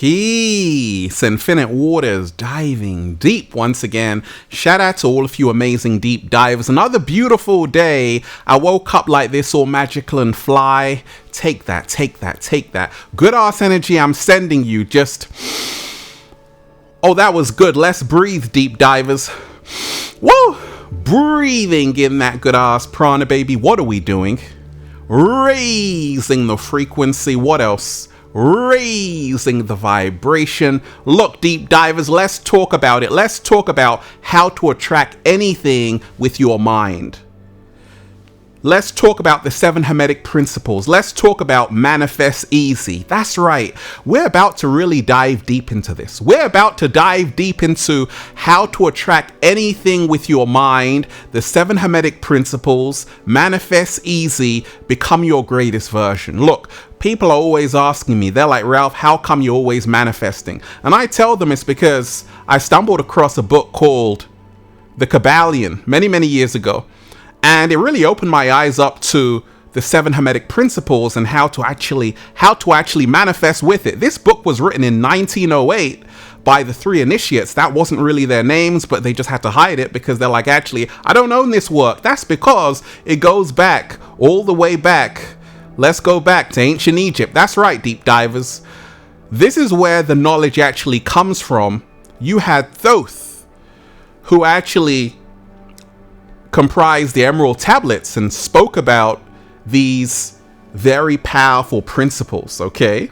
Peace, infinite waters, diving deep once again. Shout out to all of you amazing deep divers. Another beautiful day. I woke up like this, all magical and fly. Take that, take that, take that. Good ass energy I'm sending you. Just, oh, that was good. Let's breathe, deep divers. Woo! Breathing in that good ass prana, baby. What are we doing? Raising the frequency. What else? Raising the vibration. Look, deep divers, let's talk about it. Let's talk about how to attract anything with your mind. Let's talk about the 7 Hermetic principles. Let's talk about manifest easy. That's right. We're about to really dive deep into this. We're about to dive deep into how to attract anything with your mind. The 7 Hermetic principles, manifest easy, become your greatest version. Look, people are always asking me, they're like, Ralph, how come you're always manifesting? And I tell them it's because I stumbled across a book called The Kabbalion many years ago. And it really opened my eyes up to the 7 Hermetic principles and how to actually manifest with it. This book was written in 1908 by the 3 initiates. That wasn't really their names, but they just had to hide it because they're like, actually, I don't own this work. That's because it goes back all the way back. Let's go back to ancient Egypt. That's right, deep divers. This is where the knowledge actually comes from. You had Thoth, who actually comprised the Emerald Tablets and spoke about these very powerful principles, okay?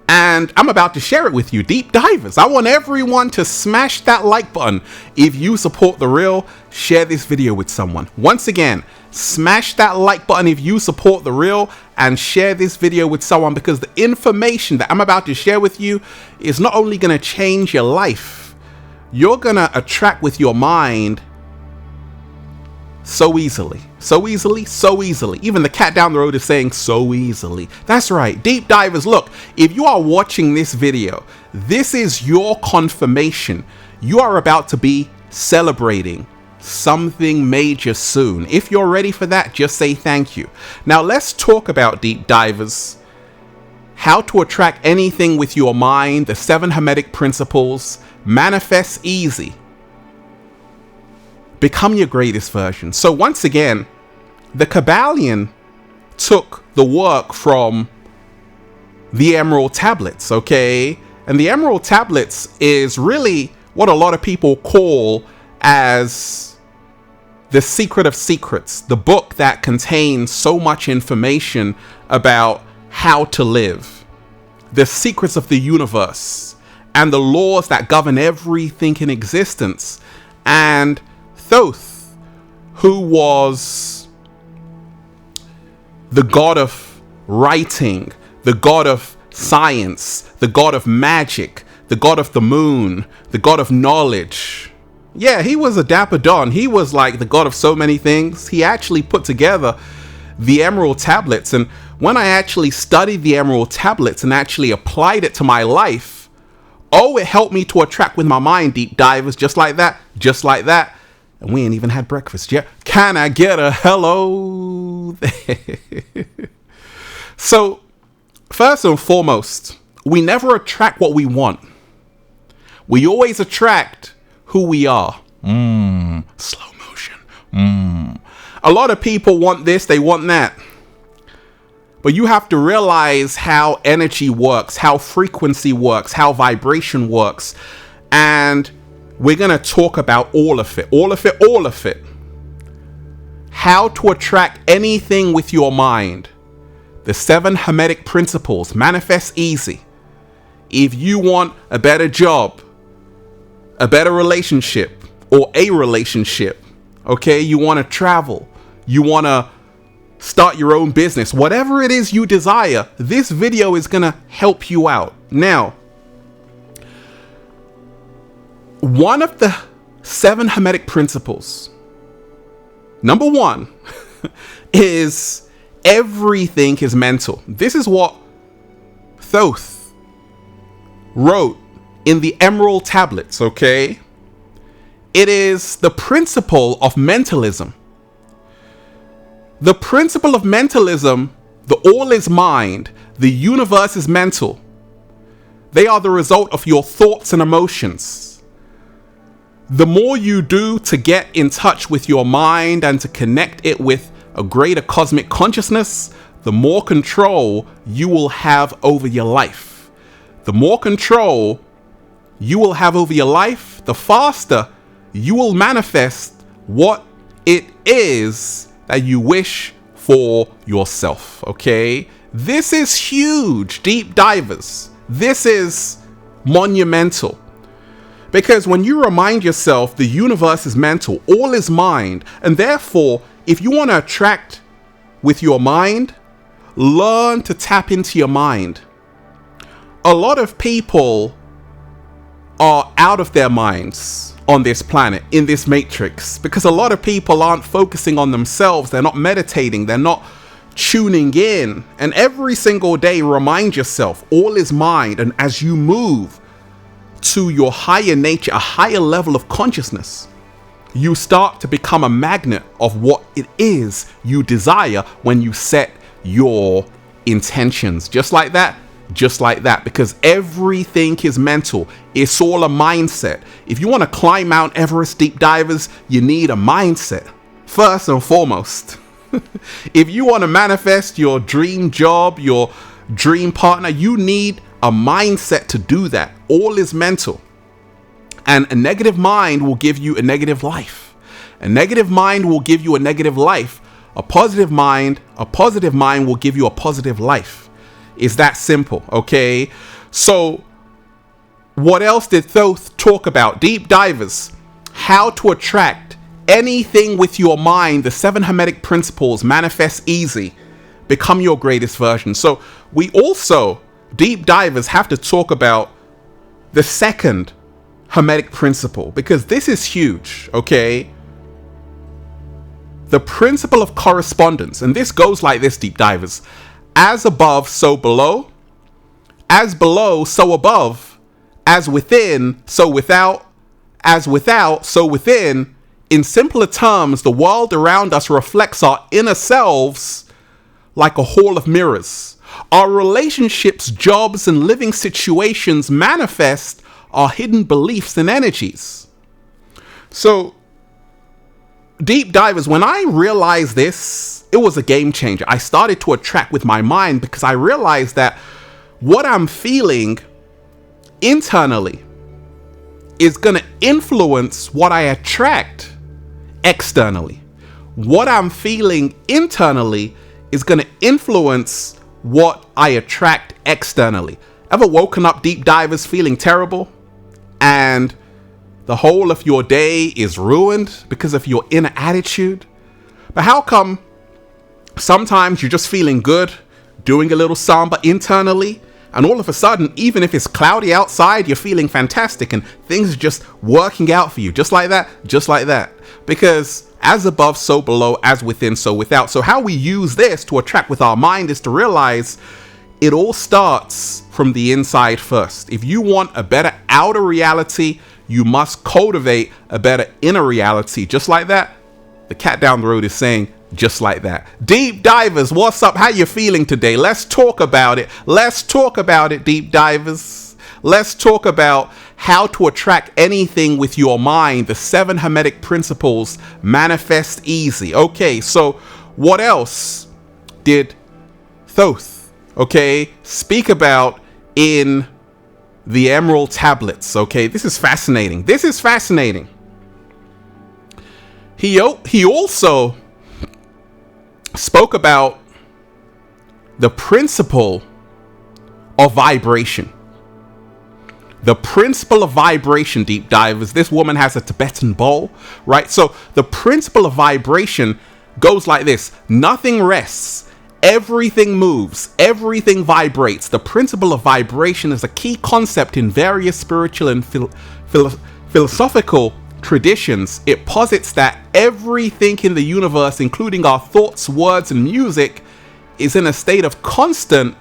And I'm about to share it with you, deep divers. I want everyone to smash that like button. If you support the real, share this video with someone. Once again, smash that like button if you support the real and share this video with someone, because the information that I'm about to share with you is not only going to change your life, you're going to attract with your mind so easily. Even the cat down the road is saying so easily. That's right, deep divers. Look, if you are watching this video, this is your confirmation. You are about to be celebrating something major soon. If you're ready for that, just say thank you. Now let's talk about, deep divers, how to attract anything with your mind, the 7 Hermetic principles, manifest easy. Become your greatest version. So once again, the Kabbalion took the work from the Emerald Tablets, okay? And the Emerald Tablets is really what a lot of people call as the secret of secrets, the book that contains so much information about how to live, the secrets of the universe, and the laws that govern everything in existence. And Thoth, who was the god of writing, the god of science, the god of magic, the god of the moon, the god of knowledge. Yeah, he was a dapper don. He was like the god of so many things. He actually put together the Emerald Tablets. And when I actually studied the Emerald Tablets and actually applied it to my life, oh, it helped me to attract with my mind, deep divers, just like that, just like that. And we ain't even had breakfast yet. Can I get a hello? So, first and foremost, we never attract what we want. We always attract who we are. Slow motion. A lot of people want this, they want that. But you have to realize how energy works, how frequency works, how vibration works. And we're going to talk about all of it. How to attract anything with your mind. The 7 Hermetic principles, manifest easy. If you want a better job, a better relationship, or a relationship, okay, you want to travel, you want to start your own business, whatever it is you desire, this video is going to help you out. Now, one of the 7 Hermetic principles, number 1, is everything is mental. This is what Thoth wrote in the Emerald Tablets, okay? It is the principle of mentalism. The principle of mentalism, the all is mind, the universe is mental. They are the result of your thoughts and emotions. The more you do to get in touch with your mind and to connect it with a greater cosmic consciousness, the more control you will have over your life. The more control you will have over your life, the faster you will manifest what it is that you wish for yourself. Okay? This is huge, deep divers. This is monumental. Because when you remind yourself the universe is mental, all is mind, and therefore, if you want to attract with your mind, learn to tap into your mind. A lot of people are out of their minds on this planet, in this matrix, because a lot of people aren't focusing on themselves. They're not meditating. They're not tuning in. And every single day, remind yourself, all is mind. And as you move to your higher nature, a higher level of consciousness, you start to become a magnet of what it is you desire when you set your intentions. Just like that. Just like that, because everything is mental. It's all a mindset. If you want to climb Mount Everest, deep divers, you need a mindset first and foremost. If you want to manifest your dream job, your dream partner, you need a mindset to do that. All is mental. And a negative mind will give you a negative life. A negative mind will give you a negative life. A positive mind will give you a positive life. It's that simple, okay? So, what else did Thoth talk about? Deep divers, how to attract anything with your mind, the 7 Hermetic principles, manifest easy, become your greatest version. So, we also, deep divers, have to talk about the second Hermetic principle, because this is huge, okay? The principle of correspondence, and this goes like this, deep divers. As above, so below. As below, so above. As within, so without. As without, so within. In simpler terms, the world around us reflects our inner selves like a hall of mirrors. Our relationships, jobs, and living situations manifest our hidden beliefs and energies. So, deep divers, when I realized this, it was a game changer. I started to attract with my mind because I realized that what I'm feeling internally is going to influence what I attract externally. What I'm feeling internally is going to influence what I attract externally. Ever woken up, deep divers, feeling terrible and the whole of your day is ruined because of your inner attitude? But how come sometimes you're just feeling good, doing a little samba internally, and all of a sudden, even if it's cloudy outside, you're feeling fantastic and things are just working out for you, just like that, just like that. Because as above, so below, as within, so without. So how we use this to attract with our mind is to realize it all starts from the inside first. If you want a better outer reality, you must cultivate a better inner reality. Just like that, the cat down the road is saying, just like that. Deep divers, what's up? How you feeling today? Let's talk about it. Let's talk about it, deep divers. Let's talk about how to attract anything with your mind. The 7 Hermetic principles manifest easy. Okay, so what else did Thoth, speak about in the Emerald Tablets? Okay, this is fascinating. This is fascinating. He also spoke about the principle of vibration. The principle of vibration, deep divers. This woman has a Tibetan bowl, right? So the principle of vibration goes like this. Nothing rests. Everything moves. Everything vibrates. The principle of vibration is a key concept in various spiritual and philosophical traditions. It posits that everything in the universe, including our thoughts, words, and music, is in a state of constant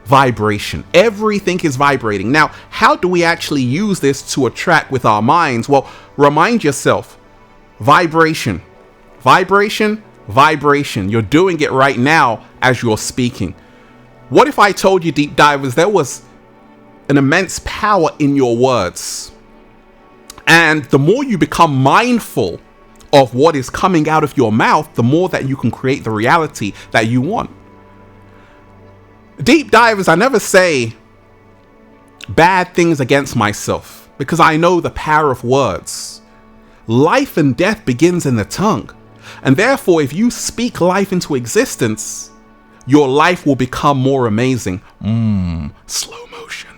vibration. Everything is vibrating. Now, how do we actually use this to attract with our minds? Well, remind yourself, vibration, vibration, vibration. You're doing it right now as you're speaking. What if I told you, deep divers, there was an immense power in your words? And the more you become mindful of what is coming out of your mouth, the more that you can create the reality that you want. Deep divers, I never say bad things against myself because I know the power of words. Life and death begins in the tongue. And therefore, if you speak life into existence, your life will become more amazing. Slow motion.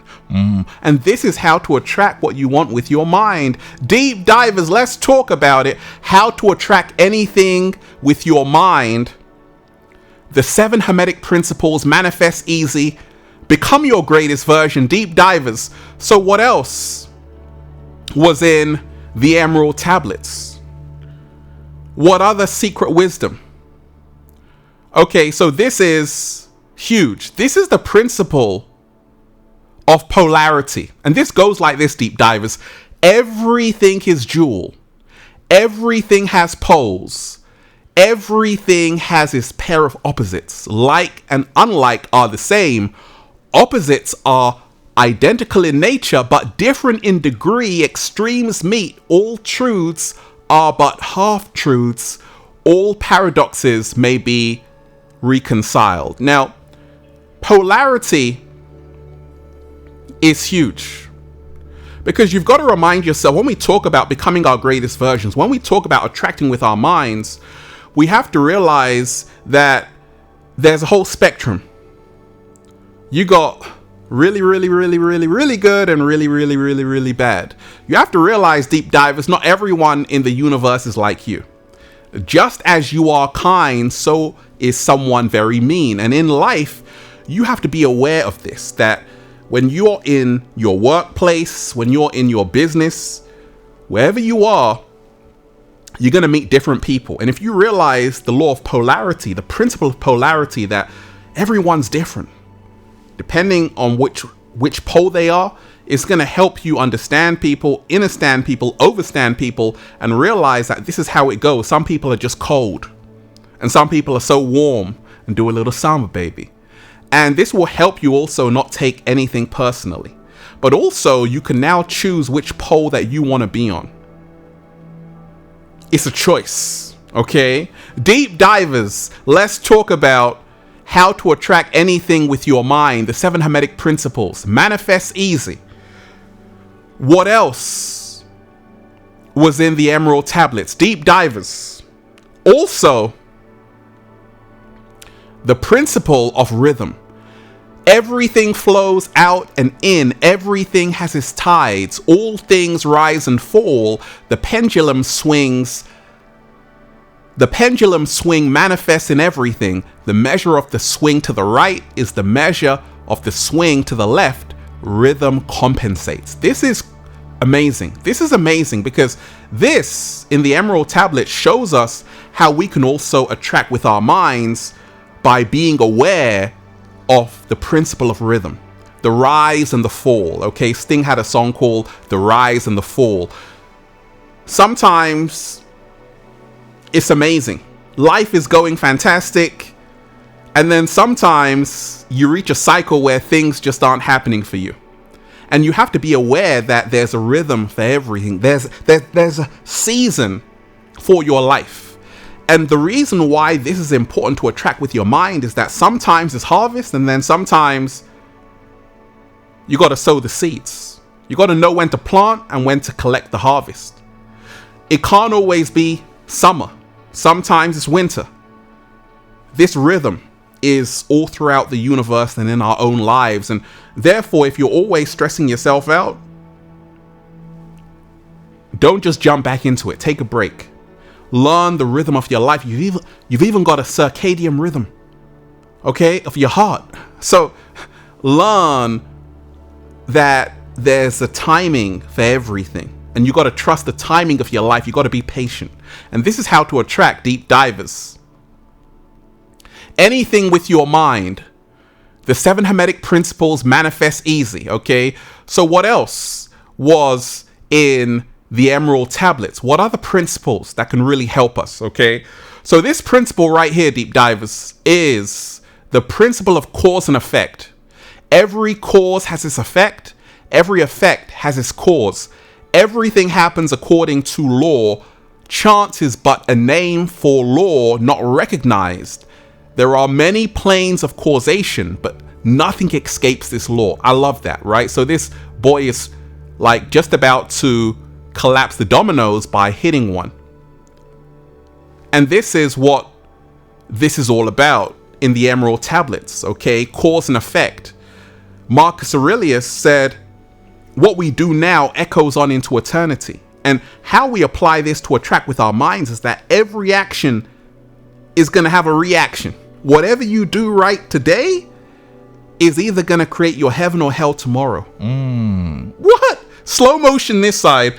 And this is how to attract what you want with your mind. Deep divers, let's talk about it. How to attract anything with your mind. The 7 Hermetic principles, manifest easy, become your greatest version. Deep divers. So what else was in the Emerald Tablets? What other secret wisdom? Okay, so this is huge. This is the principle of polarity. And this goes like this, deep divers. Everything is dual. Everything has poles. Everything has its pair of opposites. Like and unlike are the same. Opposites are identical in nature, but different in degree. Extremes meet. All truths are but half-truths. All paradoxes may be reconciled. Now, polarity is huge because you've got to remind yourself, when we talk about becoming our greatest versions, when we talk about attracting with our minds, we have to realize that there's a whole spectrum. You got really good and really bad. You have to realize, deep divers, not everyone in the universe is like you. Just as you are kind, so is someone very mean. And in life, you have to be aware of this, that when you're in your workplace, when you're in your business, wherever you are, you're going to meet different people. And if you realize the law of polarity, the principle of polarity, that everyone's different, depending on which pole they are, it's going to help you understand people, understand people, overstand people, and realize that this is how it goes. Some people are just cold, and some people are so warm, and do a little samba, baby. And this will help you also not take anything personally. But also, you can now choose which pole that you want to be on. It's a choice, okay? Deep divers, let's talk about how to attract anything with your mind. The 7 Hermetic principles. Manifest easy. What else was in the Emerald Tablets? Deep divers. Also, the principle of rhythm. Everything flows out and in. Everything has its tides. All things rise and fall. The pendulum swings. The pendulum swing manifests in everything. The measure of the swing to the right is the measure of the swing to the left. Rhythm compensates. This is amazing. This is amazing because this, in the Emerald Tablet, shows us how we can also attract with our minds by being aware of the principle of rhythm, the rise and the fall. Okay, Sting had a song called The Rise and the Fall. Sometimes it's amazing. Life is going fantastic. And then sometimes you reach a cycle where things just aren't happening for you. And you have to be aware that there's a rhythm for everything. There's a season for your life. And the reason why this is important to attract with your mind is that sometimes it's harvest, and then sometimes you got to sow the seeds. You got to know when to plant and when to collect the harvest. It can't always be summer. Sometimes it's winter. This rhythm is all throughout the universe and in our own lives. And therefore, if you're always stressing yourself out, don't just jump back into it. Take a break. Learn the rhythm of your life. You've even got a circadian rhythm, okay, of your heart. So learn that there's a timing for everything. And you got to trust the timing of your life. You got to be patient. And this is how to attract, deep divers. Anything with your mind. The 7 Hermetic principles manifest easy, okay? So what else was in the Emerald Tablets? What are the principles that can really help us, okay? So this principle right here, deep divers, is the principle of cause and effect. Every cause has its effect. Every effect has its cause. Everything happens according to law. Chance is but a name for law not recognized. There are many planes of causation, but nothing escapes this law. I love that, right? So this boy is like just about to collapse the dominoes by hitting one. And this is what this is all about in the Emerald Tablets, okay? Cause and effect. Marcus Aurelius said, what we do now echoes on into eternity. And how we apply this to attract with our minds is that every action is going to have a reaction. Whatever you do right today is either going to create your heaven or hell tomorrow. What? Slow motion this side.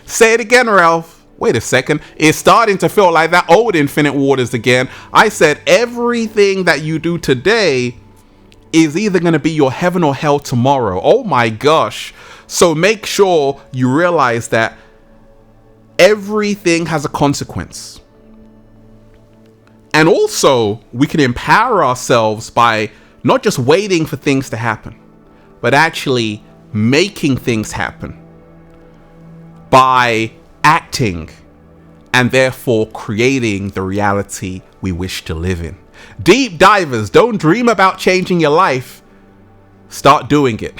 Say it again, Ralph. Wait a second. It's starting to feel like that old Infinite Waters again. I said everything that you do today is either going to be your heaven or hell tomorrow. Oh my gosh. So make sure you realize that everything has a consequence. And also, we can empower ourselves by not just waiting for things to happen, but actually making things happen by acting and therefore creating the reality we wish to live in. Deep divers, don't dream about changing your life. Start doing it.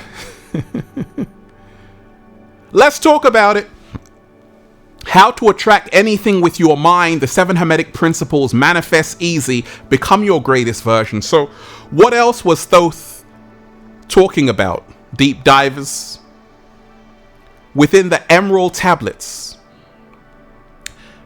Let's talk about it. How to attract anything with your mind. The 7 Hermetic principles. Manifest easy. Become your greatest version. So what else was Thoth talking about? Deep divers. Within the Emerald Tablets.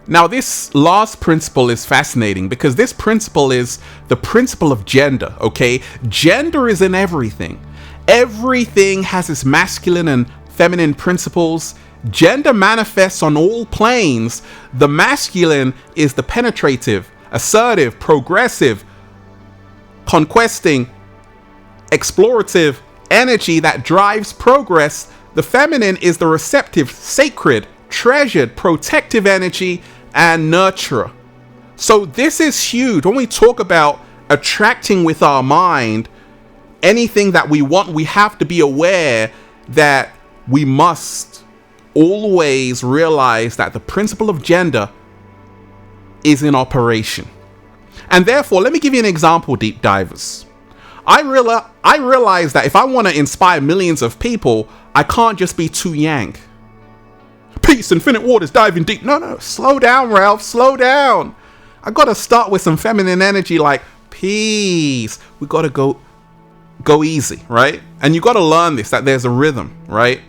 Now this last principle is fascinating because this principle is the principle of gender, okay? Gender is in everything. Everything has its masculine and feminine principles. Gender manifests on all planes. The masculine is the penetrative, assertive, progressive, conquesting, explorative energy that drives progress. The feminine is the receptive, sacred, treasured, protective energy and nurturer. So this is huge. When we talk about attracting with our mind anything that we want, we have to be aware that we must always realize that the principle of gender is in operation. And therefore, let me give you an example, deep divers. I realize that if I want to inspire millions of people, I can't just be too yang. Peace, Infinite Waters, diving deep. No, slow down, Ralph, slow down. I gotta start with some feminine energy like peace. We gotta go easy, right? And you gotta learn this, that there's a rhythm, right?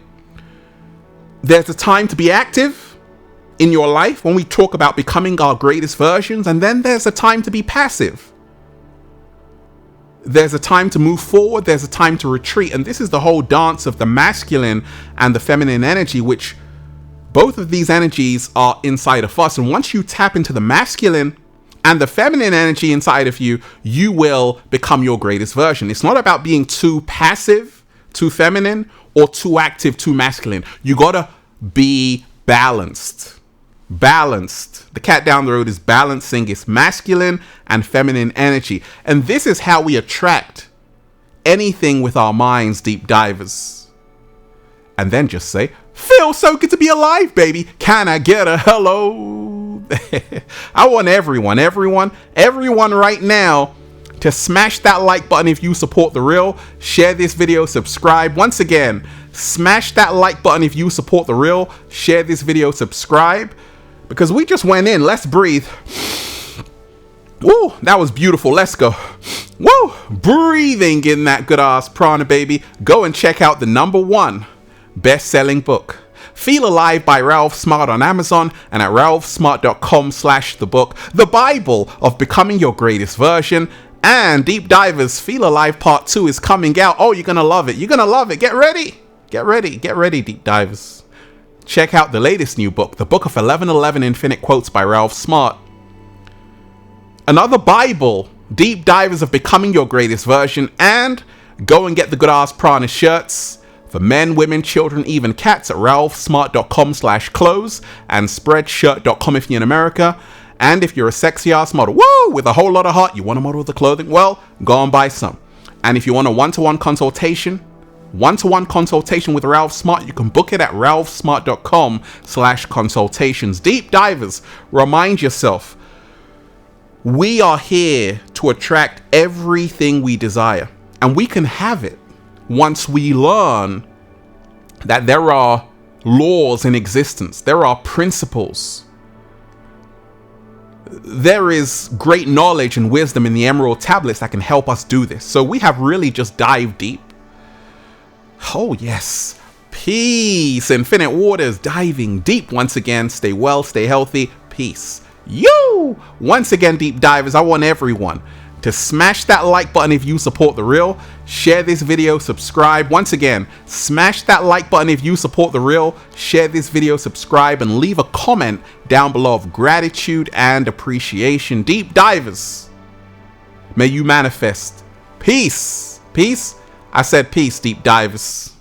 There's a time to be active in your life when we talk about becoming our greatest versions, and then there's a time to be passive. There's a time to move forward, there's a time to retreat, and this is the whole dance of the masculine and the feminine energy, which both of these energies are inside of us. And once you tap into the masculine and the feminine energy inside of you, you will become your greatest version. It's not about being too passive, too feminine, or too active, too masculine. You gotta be balanced. Balanced. The cat down the road is balancing its masculine and feminine energy. And this is how we attract anything with our minds, deep divers. And then just say, feels so good to be alive, baby. Can I get a hello? I want everyone right now to smash that like button if you support the real. Share this video, subscribe. Once again, smash that like button if you support the real. Share this video, subscribe. Because we just went in. Let's breathe. Woo, that was beautiful. Let's go. Woo, breathing in that good ass prana, baby. Go and check out the #1 best-selling book, Feel Alive by Ralph Smart on Amazon and at ralphsmart.com/the book, the Bible of becoming your greatest version. And Deep Divers Feel Alive Part 2 is coming out. Oh, you're gonna love it. You're gonna love it. Get ready. Get ready. Get ready, Deep Divers. Check out the latest new book, The Book of 1111 Infinite Quotes by Ralph Smart. Another Bible, Deep Divers of Becoming Your Greatest Version. And go and get the good ass prana shirts for men, women, children, even cats at ralphsmart.com/clothes and spreadshirt.com if you're in America. And if you're a sexy ass model, woo, with a whole lot of heart, you want to model the clothing, well, go and buy some. And if you want a one-to-one consultation with Ralph Smart, you can book it at ralphsmart.com/consultations. Deep divers, remind yourself, we are here to attract everything we desire, and we can have it once we learn that there are laws in existence, there are principles. There is great knowledge and wisdom in the Emerald Tablets that can help us do this. So we have really just dived deep. Oh yes, peace. Infinite Waters diving deep once again. Stay well, stay healthy. Peace. You! Once again, deep divers, I want everyone to smash that like button if you support the real. Share this video, subscribe. Once again, smash that like button if you support the real. Share this video, subscribe, and leave a comment down below of gratitude and appreciation. Deep divers, may you manifest peace. Peace. I said peace, deep divers.